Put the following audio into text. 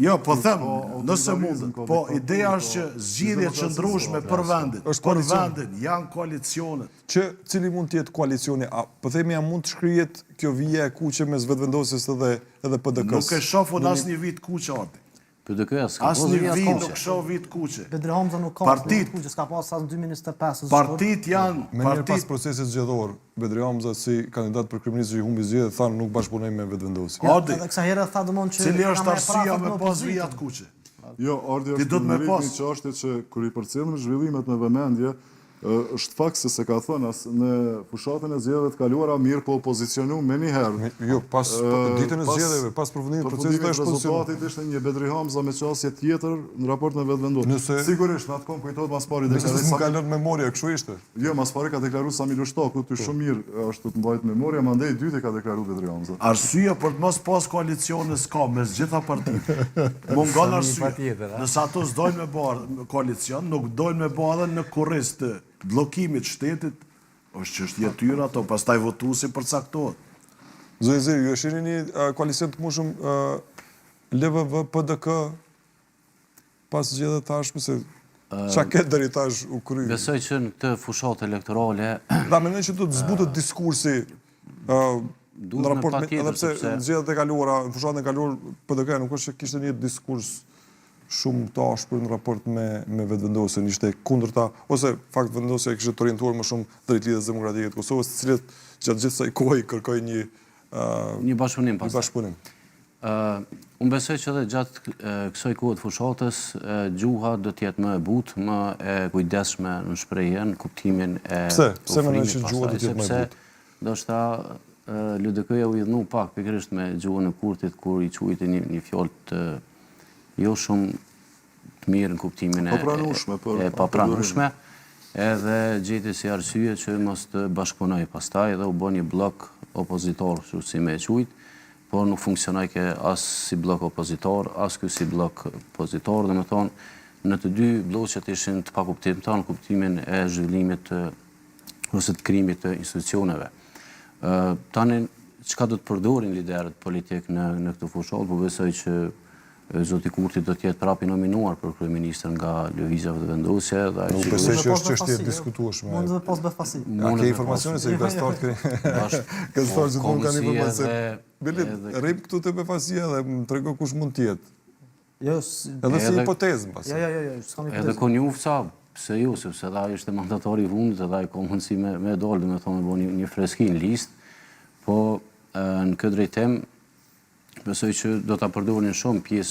Jo, po them, nëse mundet, po ideja është që zgjidhje qëndrueshme për vendin, janë koalicionet. Që cili mund të jetë koalicioni, po themi ja mund të shkrihet kjo vija e kuqe mes vetëvendosjes edhe PDK-s. Nuk e shoh unë asnjë vit kuqe aty. PDK-ja s'ka asnjë vit nuk shoh vit kuqe. Bedri Hamza nuk ka vit kuqe, s'ka pas as në 2025. Partit janë, me njëherë pas procesit zgjedhor, Bedri Hamza si kandidat për kryeminist që i humbi zgjedhjet thanë nuk bashkëpunoj me vetëvendosjen. Edhe kësa herë tha domon që cili është arsyeja me pas vijat kuqe. Jo, Ardi është në një çështje që kur i përcjellëm zhvillimet me vëmendje, është fakt se ka thënë as në fushatën e zgjedhjeve të kaluara mirë po opozicionu më një herë. Jo, pas ditën e zgjedhjeve, pas përfundimit të procesit të rezultatit ishte një Bedri Hamza me qasje tjetër në raport me vetëvendosjen. Sigurisht, në atë kohë kujtohet mas pari deklaruar. Nëse ka lënë memoria, kështu ishte. Jo, mas pari ka deklaruar Sami Lushtaku, ty shumë mirë është të mbajt memoria, mandej i dyti ka deklaruar Bedri Hamza. Arsyeja për të mos pas koalicione s'ka mes gjitha partitë. Mungon arsye. Nëse ato s'dojnë me bërë koalicion, nuk dojnë me bërë edhe në kurriz të bllokimit shtetit, është çështje e tyre ato, pastaj votuesi përcaktohet. Zoti Zeri, ju shihni një koalicion të mushëm LVV PDK pas zgjedhjeve tashme se çka ke deri tash u kry. Besoj që në këtë fushatë elektorale, da mendoj që do të zbutet diskursi në raport me edhe pse në zgjedhjet e kaluara, në fushatën e kaluar PDK nuk është që kishte një diskurs shumë të ashpër në raport me vetëvendosjen, ishte kundërta, ose fakt vendosja kishte të orientuar më shumë drejt lidhjes demokratike të Kosovës, të cilët gjatë gjithë kësaj kohe kërkoi një bashkëpunim. Unë besoj që edhe gjatë kësaj kohe të fushatës, gjuha do të jetë më e butë, më e kujdesshme në shprehje, në kuptimin e Pse mendoj që gjuha do të jetë më e butë? Ndoshta LDK-ja u idhnu pak pikërisht me gjuhën e Kurtit kur i quajti një fjalë të jo shumë të mirë në kuptimin e papranueshme, edhe gjeti si arsye që mos të bashkëpunoj pastaj dhe u bë një blok opozitor, kështu si me e quajt, por nuk funksionoi as si blok opozitor, as ky si blok pozitor, domethënë në të dy blloqet ishin të pakuptimta në kuptimin e zhvillimit ose të krijimit të institucioneve. Tani çka do të përdorin liderët politik në këtë fushat, po besoj që Zoti Kurti do të jetë prapë i nominuar për kryeministër nga lëvizja vetëvendosje dhe ai besoj që është çështje e diskutueshme. Mund të pas befasi. A ke informacione se gazetarët gjithmonë kanë informacione. Belit, rrim këtu te befasia dhe më trego kush mund të jetë. Jo, edhe si hipotezë pas. Jo, s'kam hipotezë. Edhe konjufca, pse jo, sepse ai ishte mandatori i fundit edhe ai ka mundësi me dalë, domethënë me bëni një freski në listë, po në këtë drejtim besoj që do ta përdorin shumë pjesë